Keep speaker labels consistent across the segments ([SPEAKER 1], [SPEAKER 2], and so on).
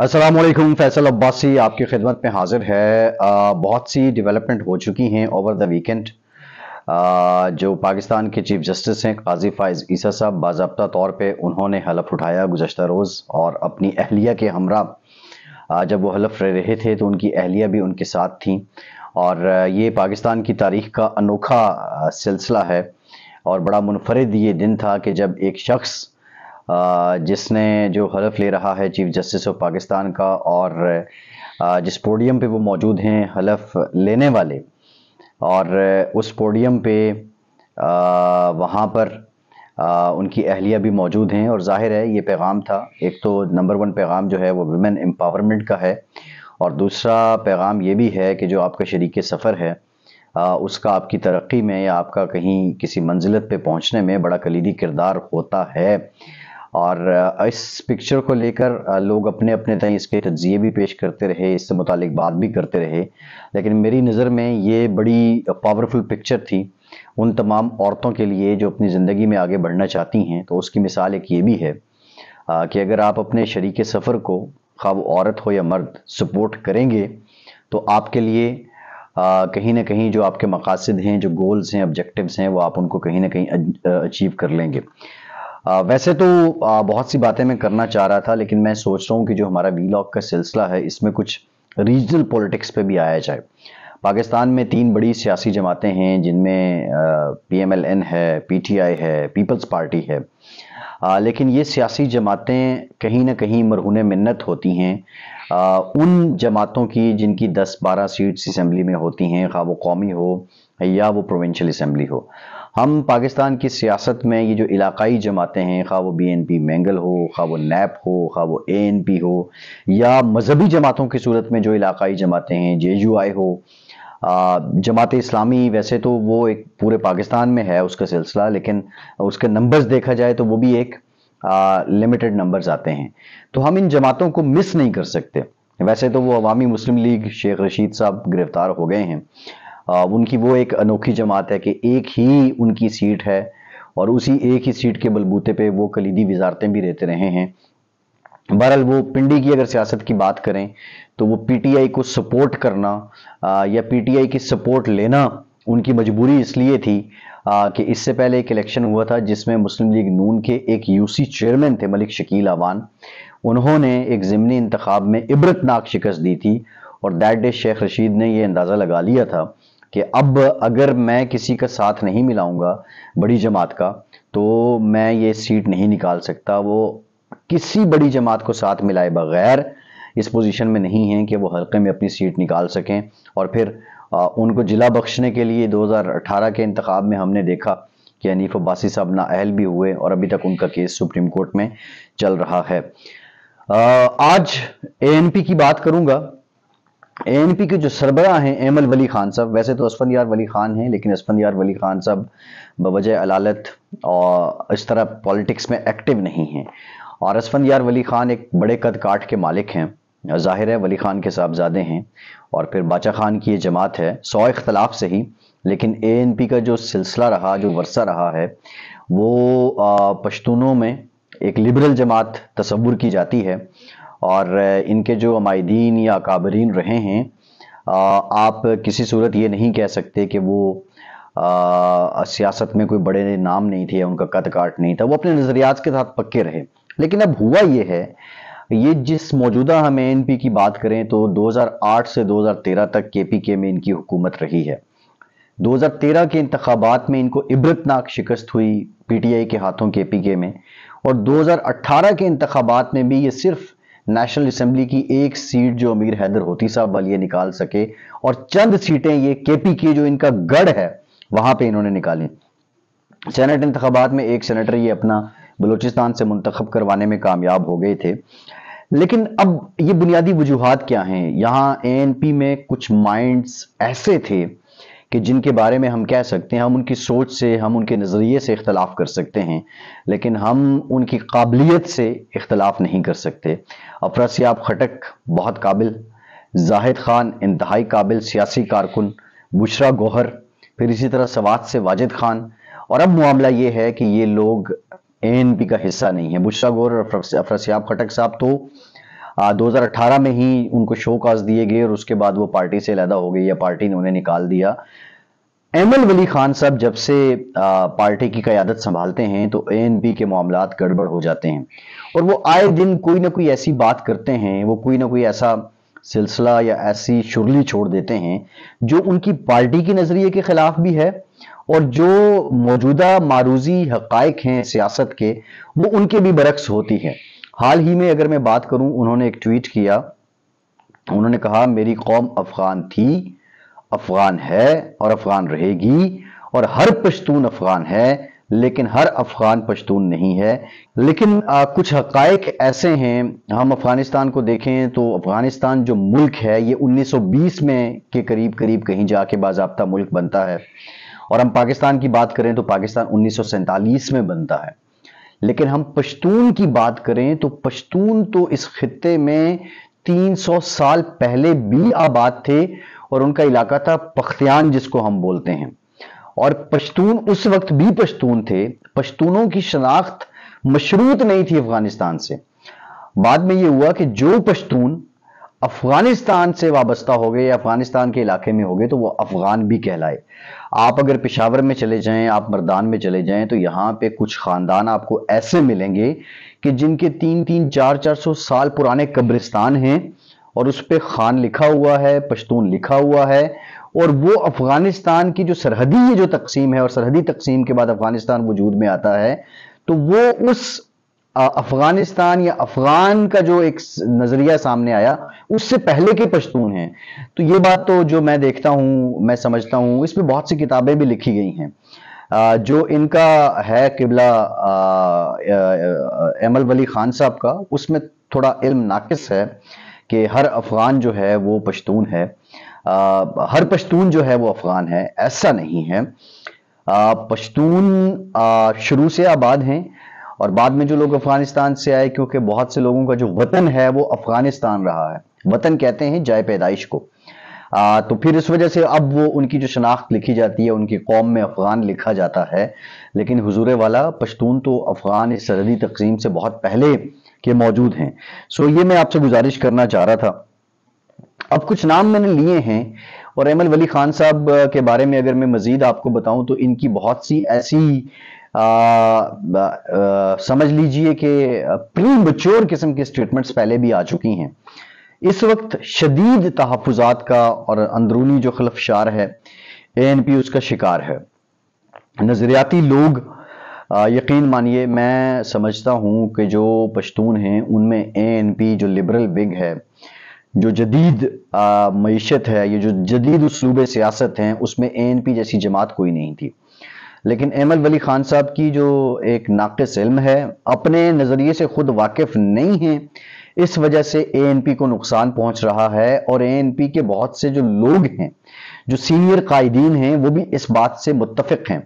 [SPEAKER 1] अस्सलाम वालेकुम। फैसल अब्बासी आपकी खिदमत में हाजिर है। बहुत सी डेवलपमेंट हो चुकी हैं ओवर द वीकेंड। जो पाकिस्तान के चीफ जस्टिस हैं काजी फाइज ईसा साहब, बाज़ाब्ता तौर पे उन्होंने हलफ उठाया गुज़श्ता रोज़, और अपनी अहलिया के हमरा जब वो हलफ ले रहे थे तो उनकी अहलिया भी उनके साथ थी। और ये पाकिस्तान की तारीख़ का अनोखा सिलसिला है और बड़ा मुनफरिद ये दिन था कि जब एक शख्स जिसने जो हलफ ले रहा है चीफ जस्टिस ऑफ पाकिस्तान का, और जिस पोडियम पे वो मौजूद हैं हलफ लेने वाले, और उस पोडियम पे वहाँ पर उनकी अहलिया भी मौजूद हैं। और ज़ाहिर है ये पैगाम था, एक तो नंबर वन पैगाम जो है वो विमेन एम्पावरमेंट का है, और दूसरा पैगाम ये भी है कि जो आपका शरीक सफ़र है उसका आपकी तरक्की में या आपका कहीं किसी मंजिलत पे पहुँचने में बड़ा कलीदी किरदार होता है। और इस पिक्चर को लेकर लोग अपने अपने तय इसके तज्ज़िये भी पेश करते रहे, इससे मुतालिक बात भी करते रहे, लेकिन मेरी नज़र में ये बड़ी पावरफुल पिक्चर थी उन तमाम औरतों के लिए जो अपनी ज़िंदगी में आगे बढ़ना चाहती हैं। तो उसकी मिसाल एक ये भी है कि अगर आप अपने शरीक सफ़र को, खा वो औरत हो या मर्द, सपोर्ट करेंगे तो आपके लिए कहीं ना कहीं जो आपके मकासद हैं, जो गोल्स हैं, ऑब्जेक्टिव्स हैं, वो आप उनको कहीं ना कहीं अचीव कर लेंगे। वैसे तो बहुत सी बातें मैं करना चाह रहा था, लेकिन मैं सोच रहा हूँ कि जो हमारा वीलॉग का सिलसिला है इसमें कुछ रीजनल पॉलिटिक्स पे भी आया जाए। पाकिस्तान में तीन बड़ी सियासी जमातें हैं जिनमें PMLN है, PTI है, पीपल्स पार्टी है। लेकिन ये सियासी जमातें कहीं ना कहीं मरहून मिन्नत होती हैं उन जमातों की जिनकी 10-12 सीट्स असम्बली में होती हैं, खा वो कौमी हो या वो प्रोविंशियल असम्बली हो। हम पाकिस्तान की सियासत में ये जो इलाकाई जमातें हैं, खा वो BNP मैंगल हो, खा वो NAP हो, खा वो ANP हो, या मजहबी जमातों की सूरत में जो इलाकाई जमातें हैं, JUI हो, जमात इस्लामी, वैसे तो वो एक पूरे पाकिस्तान में है उसका सिलसिला, लेकिन उसके नंबर्स देखा जाए तो वो भी एक लिमिटेड नंबर्स आते हैं। तो हम इन जमातों को मिस नहीं कर सकते। वैसे तो वो अवामी मुस्लिम लीग, शेख रशीद साहब गिरफ्तार हो गए हैं, उनकी वो एक अनोखी जमात है कि एक ही उनकी सीट है और उसी एक ही सीट के बलबूते पे वो कलीदी वजारतें भी रहते रहे हैं। बहरहाल वो पिंडी की अगर सियासत की बात करें तो वो PTI को सपोर्ट करना या PTI की सपोर्ट लेना उनकी मजबूरी इसलिए थी कि इससे पहले एक इलेक्शन हुआ था जिसमें मुस्लिम लीग नून के एक UC चेयरमैन थे मलिक शकील अवान। उन्होंने एक ज़िमनी इंतखाब में इबरतनाक शिकस्त दी थी, और दैट डे शेख रशीद ने यह अंदाज़ा लगा लिया था कि अब अगर मैं किसी का साथ नहीं मिलाऊंगा बड़ी जमात का तो मैं ये सीट नहीं निकाल सकता। वो किसी बड़ी जमात को साथ मिलाए बगैर इस पोजीशन में नहीं है कि वो हल्के में अपनी सीट निकाल सकें। और फिर उनको जिला बख्शने के लिए 2018 के इंतखाब में हमने देखा कि हनीफ अब्बासी साहब नाअहल भी हुए और अभी तक उनका केस सुप्रीम कोर्ट में चल रहा है। आज ANP की बात करूंगा। ANP के जो सरबराह हैं एमल वली खान साहब, वैसे तो असफंदियार वली खान हैं, लेकिन असफंदियार वली खान साहब बवजह अलालत और इस तरह पॉलिटिक्स में एक्टिव नहीं हैं। और असफंदियार वली खान एक बड़े कद काठ के मालिक हैं, जाहिर है वली खान के साहबजादे हैं, और फिर बाचा खान की ये जमात है। 100 इख्तलाफ से ही, लेकिन ANP का जो सिलसिला रहा, जो वर्सा रहा है, वो पश्तूनों में एक लिबरल जमात तस्वुर की जाती है। और इनके जो अमायदीन या अकाबरीन रहे हैं, आप किसी सूरत ये नहीं कह सकते कि वो सियासत में कोई बड़े नाम नहीं थे, उनका कद काट नहीं था, वो अपने नज़रियात के साथ पक्के रहे। लेकिन अब हुआ ये है, ये जिस मौजूदा हम ANP की बात करें तो 2008 से 2013 तक KPK में इनकी हुकूमत रही है। 2013 के इंतखाबात में इनको इबरतनाक शिकस्त हुई PTI के हाथों KPK में, और 2018 के इंतखाबात में भी ये सिर्फ नेशनल असेंबली की एक सीट जो अमीर हैदर होती साहब वाली निकाल सके, और चंद सीटें ये KPK जो इनका गढ़ है वहां पे इन्होंने निकाली। सेनेट इंतखाबात में एक सेनेटर ये अपना बलूचिस्तान से मुंतखब करवाने में कामयाब हो गए थे। लेकिन अब ये बुनियादी वजूहात क्या हैं? यहाँ ANP में कुछ माइंड्स ऐसे थे कि जिनके बारे में हम कह सकते हैं, हम उनकी सोच से, हम उनके नज़रिए से इख्तलाफ कर सकते हैं, लेकिन हम उनकी काबिलियत से इख्तलाफ नहीं कर सकते। अफरासियाब खटक बहुत काबिल, जाहिद खान इंतहाई काबिल सियासी कारकुन, बुशरा गौहर, फिर इसी तरह सवात से वाजिद खान। और अब मामला ये है कि ये लोग ANP का हिस्सा नहीं है। बुशरा गौहर और अफरासियाब खटक साहब तो 2018 में ही उनको शो कॉज दिए गए और उसके बाद वो पार्टी से अलहदा हो गई या पार्टी ने उन्हें निकाल दिया। एमएल वली खान साहब जब से पार्टी की क़यादत संभालते हैं तो एएनपी के मामलात गड़बड़ हो जाते हैं और वो आए दिन कोई ना कोई ऐसी बात करते हैं, वो कोई ना कोई ऐसा सिलसिला या ऐसी शुरली छोड़ देते हैं जो उनकी पार्टी के नज़रिए के खिलाफ भी है और जो मौजूदा मारूजी हक़ाइक़ हैं सियासत के, वो उनके भी बरक्स होती है। हाल ही में अगर मैं बात करूं, उन्होंने एक ट्वीट किया, उन्होंने कहा मेरी कौम अफगान थी, अफगान है और अफगान रहेगी और हर पश्तून अफगान है, लेकिन हर अफगान पश्तून नहीं है। लेकिन कुछ हक़ाइक़ ऐसे हैं, हम अफगानिस्तान को देखें तो अफगानिस्तान जो मुल्क है ये 1920 में के करीब करीब कहीं जाके बाज़ाब्ता मुल्क बनता है और हम पाकिस्तान की बात करें तो पाकिस्तान 1947 में बनता है। लेकिन हम पश्तून की बात करें तो पश्तून तो इस खित्ते में 300 साल पहले भी आबाद थे और उनका इलाका था पख्तियान जिसको हम बोलते हैं, और पश्तून उस वक्त भी पश्तून थे। पश्तूनों की शनाख्त मशरूत नहीं थी अफगानिस्तान से। बाद में यह हुआ कि जो पश्तून अफगानिस्तान से वाबस्ता हो गए या अफगानिस्तान के इलाके में हो गए तो वो अफगान भी कहलाए। आप अगर पेशावर में चले जाएं, आप मर्दान में चले जाएं तो यहाँ पे कुछ खानदान आपको ऐसे मिलेंगे कि जिनके 300 400 साल पुराने कब्रिस्तान हैं और उस पे खान लिखा हुआ है, पश्तून लिखा हुआ है, और वो अफगानिस्तान की जो सरहदी जो तकसीम है और सरहदी तकसीम के बाद अफगानिस्तान वजूद में आता है तो वो उस अफगानिस्तान या अफगान का जो एक नजरिया सामने आया उससे पहले के पश्तून हैं। तो ये बात तो जो मैं देखता हूं, मैं समझता हूं, इसमें बहुत सी किताबें भी लिखी गई हैं। जो इनका है किबला एमएल वली खान साहब का, उसमें थोड़ा इल्म नाकिस है कि हर अफगान जो है वो पश्तून है, हर पश्तून जो है वो अफगान है, ऐसा नहीं है। पश्तून शुरू से आबाद हैं और बाद में जो लोग अफगानिस्तान से आए, क्योंकि बहुत से लोगों का जो वतन है वो अफगानिस्तान रहा है, वतन कहते हैं जाए पैदाइश को, तो फिर इस वजह से अब वो उनकी जो शनाख्त लिखी जाती है उनकी कौम में अफगान लिखा जाता है। लेकिन हुजूर वाला पश्तून तो अफगान इस सरहदी तकसीम से बहुत पहले के मौजूद हैं। सो ये मैं आपसे गुजारिश करना चाह रहा था। अब कुछ नाम मैंने लिए हैं और एमएल वली खान साहब के बारे में अगर मैं मजीद आपको बताऊं तो इनकी बहुत सी ऐसी समझ लीजिए कि प्रीमैच्योर किस्म की स्टेटमेंट्स पहले भी आ चुकी हैं। इस वक्त शदीद तहफ़्फ़ुज़ात का और अंदरूनी जो खलफशार है एएनपी उसका शिकार है। नज़रियाती लोग यकीन मानिए, मैं समझता हूं कि जो पश्तून हैं उनमें एएनपी जो लिबरल विग है, जो जदीद मईशत है, ये जो जदीद उसलूब सियासत हैं, उसमें एएनपी जैसी जमात कोई नहीं थी। लेकिन एमएल वली खान साहब की जो एक नाक़िस इल्म है, अपने नज़रिए से खुद वाकिफ नहीं है, इस वजह से एएनपी को नुकसान पहुंच रहा है। और एएनपी के बहुत से जो लोग हैं, जो सीनियर कायदीन हैं, वो भी इस बात से मुत्तफिक हैं।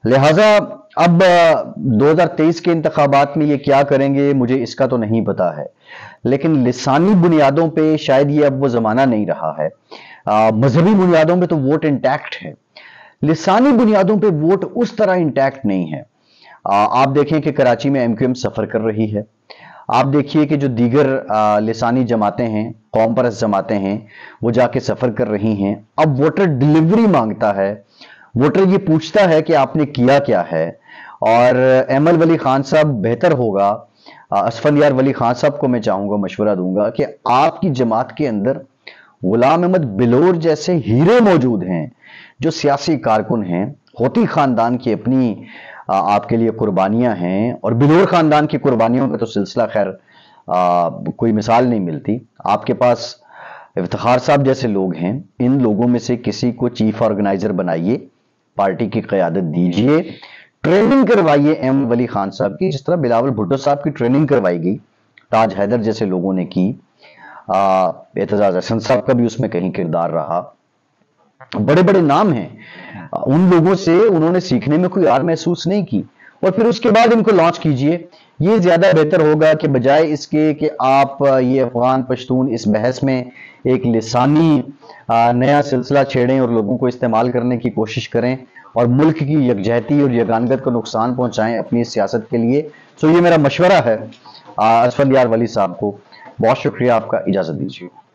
[SPEAKER 1] लिहाजा अब 2023 के इंतखाबात में ये क्या करेंगे मुझे इसका तो नहीं पता है, लेकिन लिसानी बुनियादों पे शायद ये अब वो ज़माना नहीं रहा है। मजहबी बुनियादों पे तो वोट इंटैक्ट है, लिसानी बुनियादों पे वोट उस तरह इंटैक्ट नहीं है। आप देखें कि कराची में एमक्यूएम सफ़र कर रही है, आप देखिए कि जो दीगर लिसानी जमातें हैं, कौम परस्त जमातें हैं, वो जाके सफ़र कर रही हैं। अब वोटर डिलीवरी मांगता है, वोटर ये पूछता है कि आपने किया क्या है। और एमएल वली खान साहब बेहतर होगा, असफंदियार वली खान साहब को मैं चाहूँगा, मशवरा दूंगा कि आपकी जमात के अंदर गुलाम अहमद बिलोर जैसे हीरे मौजूद हैं, जो सियासी कारकुन हैं, होती खानदान की अपनी आपके लिए कुर्बानियां हैं, और बिलोर खानदान की कुर्बानियों का तो सिलसिला खैर कोई मिसाल नहीं मिलती। आपके पास इफ्तिखार साहब जैसे लोग हैं, इन लोगों में से किसी को चीफ ऑर्गेनाइजर बनाइए, पार्टी की क़यादत दीजिए, ट्रेनिंग करवाइए एम वली खान साहब की, जिस तरह बिलावल भुट्टो साहब की ट्रेनिंग करवाई गई, ताज हैदर जैसे लोगों ने की, एतजाज हसन साहब का भी उसमें कहीं किरदार रहा। बड़े बड़े नाम हैं, उन लोगों से उन्होंने सीखने में कोई आर महसूस नहीं की, और फिर उसके बाद इनको लॉन्च कीजिए। ये ज्यादा बेहतर होगा कि बजाय इसके कि आप ये अफगान पश्तून इस बहस में एक लिसानी नया सिलसिला छेड़ें और लोगों को इस्तेमाल करने की कोशिश करें और मुल्क की यकजहती और यगानगत को नुकसान पहुंचाएं अपनी सियासत के लिए। सो ये मेरा मशवरा है असफंदियार वली साहब को بہت شکریہ آپ کا، اجازت دیجیے۔